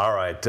All right.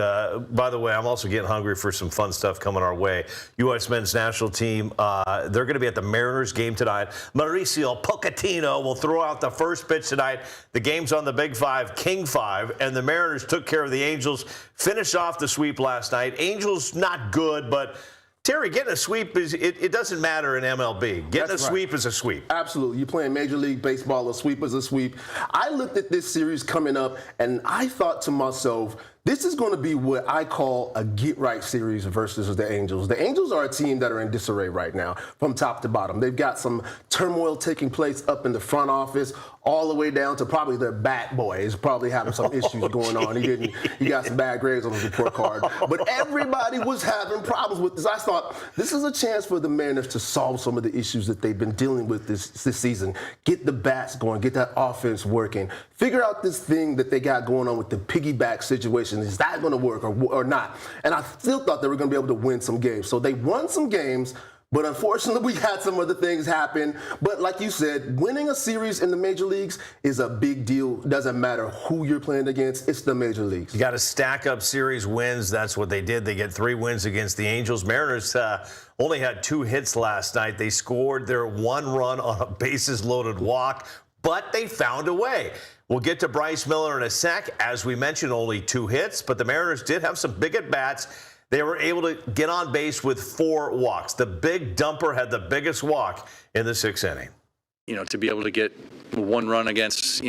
By the way, I'm also getting hungry for some fun stuff coming our way. U.S. men's national team, they're going to be at the Mariners game tonight. Mauricio Pochettino will throw out the first pitch tonight. The game's on the Big Five, King Five, and the Mariners took care of the Angels, finished off the sweep last night. Angels not good, but Terry, getting a sweep, it doesn't matter in MLB. Getting a sweep is a sweep. Absolutely. You're playing Major League Baseball, a sweep is a sweep. I looked at this series coming up, and I thought to myself, this is going to be what I call a get-right series versus the Angels. The Angels are a team that are in disarray right now from top to bottom. They've got some turmoil taking place up in the front office, all the way down to probably their bat boy is probably having some issues going on. He got some bad grades on his report card. But everybody was having problems with this. I thought this is a chance for the Mariners to solve some of the issues that they've been dealing with this season. Get the bats going, get that offense working. Figure out this thing that they got going on with the piggyback situation. Is that going to work or not? And I still thought they were going to be able to win some games. So they won some games. But unfortunately, we had some other things happen. But like you said, winning a series in the major leagues is a big deal. Doesn't matter who you're playing against. It's the major leagues. You got to stack up series wins. That's what they did. They get 3 wins against the Angels. Mariners only had 2 hits last night. They scored their 1 run on a bases-loaded walk, but they found a way. We'll get to Bryce Miller in a sec. As we mentioned, only 2 hits, but the Mariners did have some big at-bats. They were able to get on base with 4 walks. The big dumper had the biggest walk in the 6th inning. You know, to be able to get 1 run against,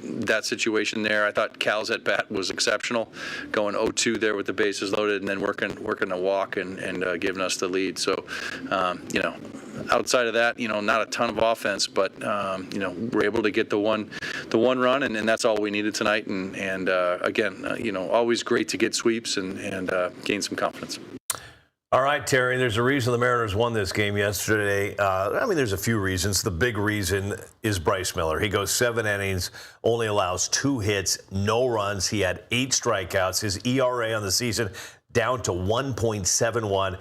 that situation there, I thought Cal's at bat was exceptional, going 0-2 there with the bases loaded and then working a walk and giving us the lead. So, outside of that, not a ton of offense, but we're able to get the one run, and that's all we needed tonight. And again, always great to get sweeps and gain some confidence. All right, Terry, there's a reason the Mariners won this game yesterday. There's a few reasons. The big reason is Bryce Miller. He goes 7 innings, only allows 2 hits, no runs. He had 8 strikeouts. His ERA on the season down to 1.71.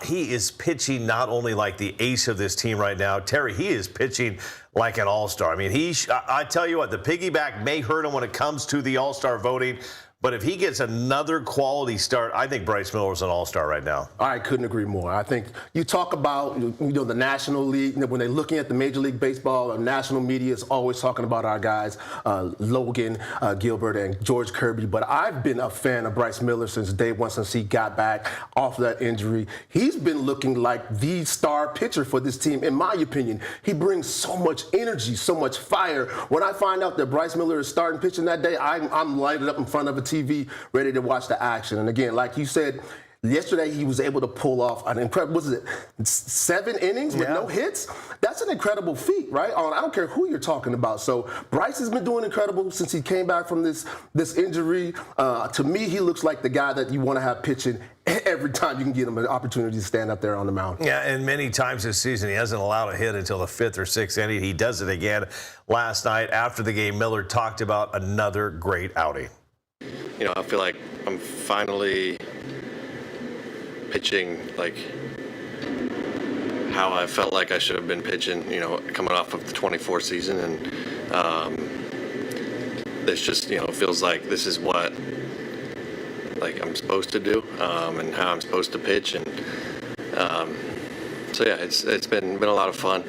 He is pitching not only like the ace of this team right now, Terry, he is pitching like an all-star. I mean, I tell you what, the piggyback may hurt him when it comes to the all-star voting. But if he gets another quality start, I think Bryce Miller is an all-star right now. I couldn't agree more. I think you talk about, the National League, when they're looking at the Major League Baseball, national media is always talking about our guys, Logan Gilbert and George Kirby. But I've been a fan of Bryce Miller since day one, since he got back off that injury. He's been looking like the star pitcher for this team, in my opinion. He brings so much energy, so much fire. When I find out that Bryce Miller is starting pitching that day, I'm lighted up in front of a TV, ready to watch the action. And again, like you said, yesterday he was able to pull off an incredible, 7 innings with no hits? That's an incredible feat, right? I don't care who you're talking about. So Bryce has been doing incredible since he came back from this injury. To me, he looks like the guy that you want to have pitching every time you can get him an opportunity to stand up there on the mound. Yeah, and many times this season he hasn't allowed a hit until the 5th or 6th inning. He does it again last night. After the game, Miller talked about another great outing. I feel like I'm finally pitching like how I felt like I should have been pitching, coming off of the 24 season. And this just, feels like this is what I'm supposed to do and how I'm supposed to pitch. And so, yeah, it's been a lot of fun.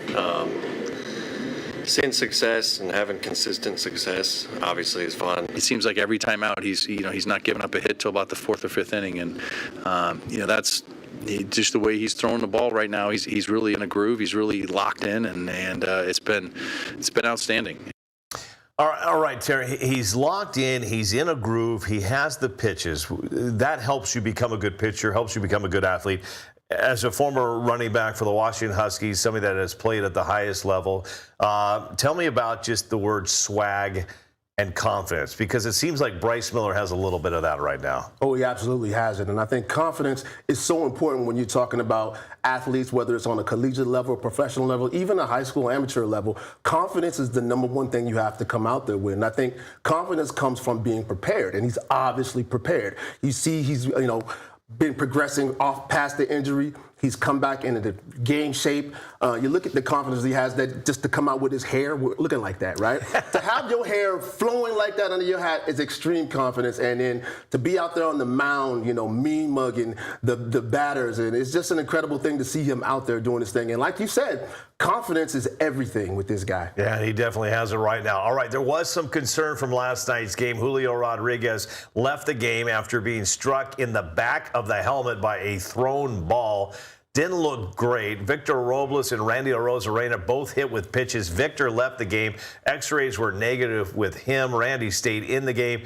Seeing success and having consistent success obviously is fun. It seems like every time out he's not giving up a hit till about the 4th or 5th inning, and that's just the way he's throwing the ball right now. He's really in a groove. He's really locked in, and it's been outstanding. All right, Terry, he's locked in, he's in a groove, he has the pitches. That helps you become a good pitcher, helps you become a good athlete. As a former running back for the Washington Huskies, somebody that has played at the highest level, tell me about just the word swag and confidence, because it seems like Bryce Miller has a little bit of that right now. Oh, he absolutely has it. And I think confidence is so important when you're talking about athletes, whether it's on a collegiate level, professional level, even a high school amateur level. Confidence is the #1 thing you have to come out there with. And I think confidence comes from being prepared, and he's obviously prepared. You see he's, been progressing off past the injury. He's come back into the game shape. You look at the confidence he has that just to come out with his hair looking like that, right? To have your hair flowing like that under your hat is extreme confidence. And then to be out there on the mound, mean mugging the batters. And it's just an incredible thing to see him out there doing this thing. And like you said, confidence is everything with this guy. Yeah, he definitely has it right now. All right, there was some concern from last night's game. Julio Rodriguez left the game after being struck in the back of the helmet by a thrown ball. Didn't look great. Victor Robles and Randy Arozarena both hit with pitches. Victor left the game. X-rays were negative with him. Randy stayed in the game.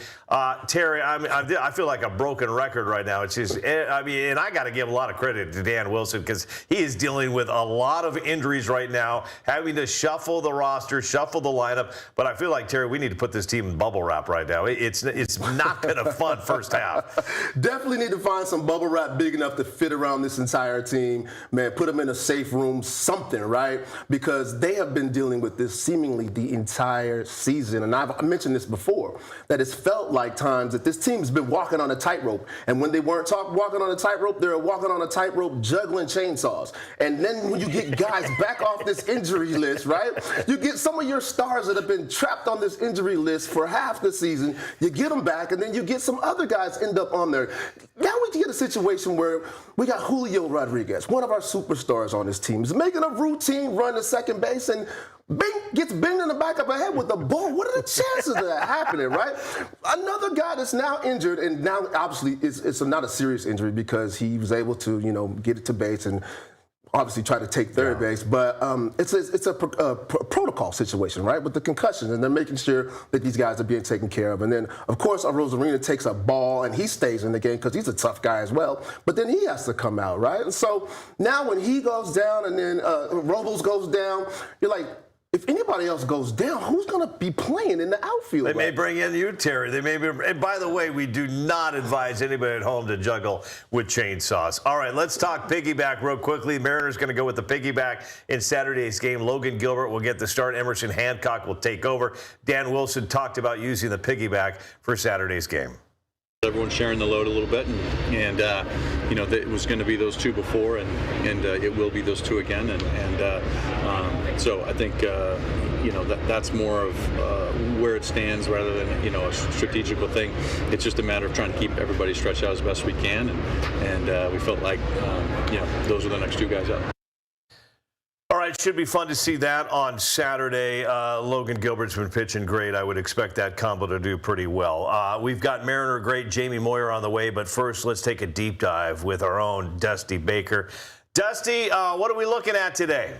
Terry, I feel like a broken record right now. It's just, and I got to give a lot of credit to Dan Wilson because he is dealing with a lot of injuries right now, having to shuffle the roster, shuffle the lineup. But I feel like, Terry, we need to put this team in bubble wrap right now. It's not been a fun first half. Definitely need to find some bubble wrap big enough to fit around this entire team. Man, put them in a safe room, something, right? Because they have been dealing with this seemingly the entire season. And I mentioned this before, that it's felt like times that this team's been walking on a tightrope. And when they weren't walking on a tightrope, they were walking on a tightrope juggling chainsaws. And then when you get guys back off this injury list, right? You get some of your stars that have been trapped on this injury list for half the season, you get them back, and then you get some other guys end up on there. Now we get a situation where we got Julio Rodriguez, one of our superstars on this team, is making a routine run to second base and gets banged in the back of the head with the ball. What are the chances of that happening, right? Another guy that's now injured, and now obviously it's not a serious injury because he was able to, get it to base and obviously try to take third base, but it's a protocol situation, right, with the concussions, and they're making sure that these guys are being taken care of. And then, of course, Arozarena takes a ball, and he stays in the game because he's a tough guy as well, but then he has to come out, right? And so now when he goes down and then Robles goes down, you're like, if anybody else goes down, who's going to be playing in the outfield? They may bring in you, Terry. They may be. And by the way, we do not advise anybody at home to juggle with chainsaws. All right, let's talk piggyback real quickly. Mariners going to go with the piggyback in Saturday's game. Logan Gilbert will get the start. Emerson Hancock will take over. Dan Wilson talked about using the piggyback for Saturday's game. Everyone's sharing the load a little bit, and it was going to be those two before, and it will be those two again, and so I think that's more of where it stands rather than a strategical thing. It's just a matter of trying to keep everybody stretched out as best we can, and we felt like those are the next two guys up. All right, should be fun to see that on Saturday. Logan Gilbert's been pitching great. I would expect that combo to do pretty well. We've got Mariner great Jamie Moyer on the way, but first let's take a deep dive with our own Dusty Baker. Dusty, what are we looking at today?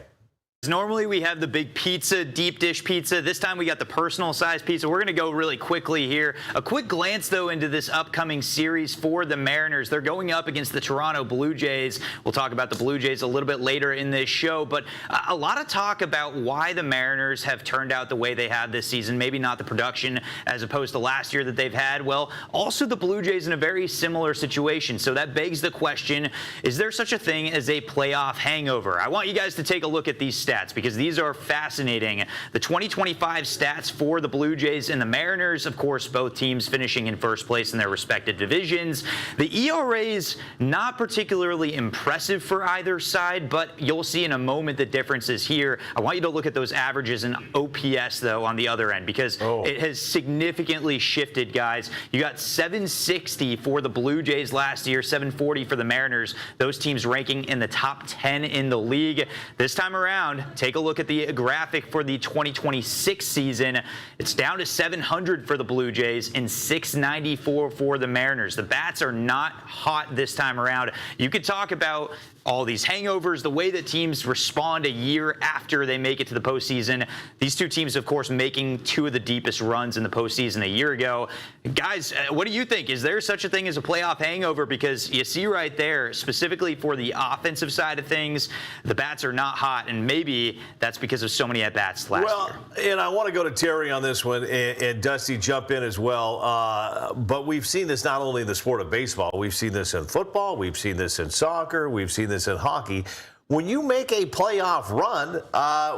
Normally we have the big pizza, deep dish pizza. This time we got the personal size pizza. We're going to go really quickly here. A quick glance, though, into this upcoming series for the Mariners. They're going up against the Toronto Blue Jays. We'll talk about the Blue Jays a little bit later in this show, but a lot of talk about why the Mariners have turned out the way they have this season. Maybe not the production as opposed to last year that they've had. Well, also the Blue Jays in a very similar situation. So that begs the question, is there such a thing as a playoff hangover? I want you guys to take a look at these stats because these are fascinating. The 2025 stats for the Blue Jays and the Mariners, of course, both teams finishing in first place in their respective divisions. The ERA's not particularly impressive for either side, but you'll see in a moment the differences here. I want you to look at those averages in OPS, though, on the other end, because it has significantly shifted, guys. You got 760 for the Blue Jays last year, 740 for the Mariners. Those teams ranking in the top 10 in the league. This time around, take a look at the graphic for the 2026 season. It's down to 700 for the Blue Jays and 694 for the Mariners. The bats are not hot this time around. You could talk about all these hangovers, the way that teams respond a year after they make it to the postseason. These two teams, of course, making two of the deepest runs in the postseason a year ago. Guys, what do you think? Is there such a thing as a playoff hangover? Because you see right there, specifically for the offensive side of things, the bats are not hot, and maybe that's because of so many at-bats last year. And I want to go to Terry on this one, and Dusty jump in as well. But we've seen this not only in the sport of baseball. We've seen this in football. We've seen this in soccer. We've seen this in hockey, when you make a playoff run,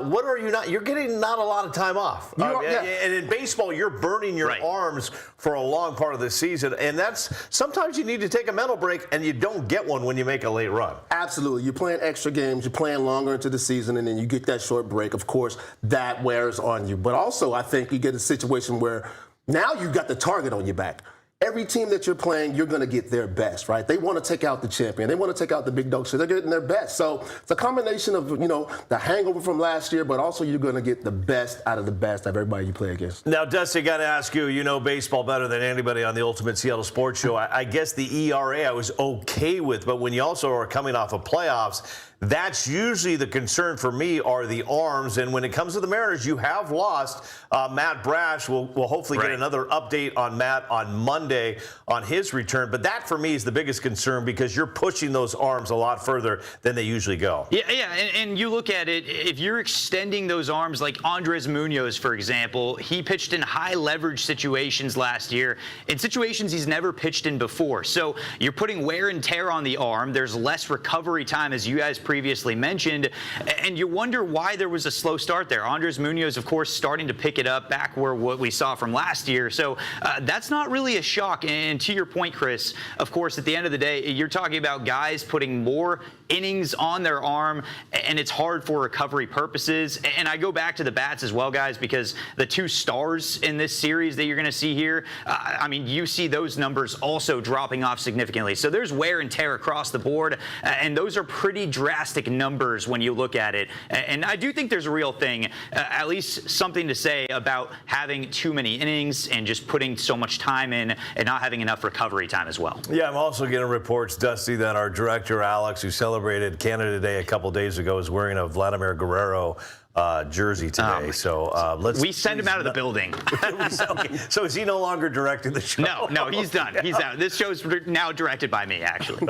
what are you not? You're getting not a lot of time off. And in baseball, you're burning your arms for a long part of the season, and that's sometimes you need to take a mental break, and you don't get one when you make a late run. Absolutely. You're playing extra games, you're playing longer into the season, and then you get that short break. Of course, that wears on you. But also, I think you get a situation where now you've got the target on your back. Every team that you're playing, you're going to get their best, right? They want to take out the champion. They want to take out the big dog, so they're getting their best. So it's a combination of, the hangover from last year, but also you're going to get the best out of the best of everybody you play against. Now, Dusty, got to ask you, you know baseball better than anybody on the Ultimate Seattle Sports Show. I guess the ERA I was okay with, but when you also are coming off of playoffs, that's usually the concern for me are the arms. And when it comes to the Mariners, you have lost Matt Brash. We'll hopefully get another update on Matt on Monday on his return. But that, for me, is the biggest concern because you're pushing those arms a lot further than they usually go. Yeah. And you look at it, if you're extending those arms like Andres Munoz, for example, he pitched in high leverage situations last year, in situations he's never pitched in before. So you're putting wear and tear on the arm. There's less recovery time, as you guys previously mentioned, and you wonder why there was a slow start there. Andres Munoz, of course, starting to pick it up back where what we saw from last year. So that's not really a shock. And to your point, Chris, of course, at the end of the day, you're talking about guys putting more innings on their arm, and it's hard for recovery purposes. And I go back to the bats as well, guys, because the two stars in this series that you're going to see here, you see those numbers also dropping off significantly. So there's wear and tear across the board, and those are pretty drastic numbers when you look at it. And I do think there's a real thing, at least something to say about having too many innings and just putting so much time in and not having enough recovery time as well. Yeah, I'm also getting reports, Dusty, that our director, Alex, who celebrated Canada Day a couple days ago, is wearing a Vladimir Guerrero jersey today. We send him out of the building. Okay. So is he no longer directing the show? No, he's done. He's out. This show's now directed by me, actually.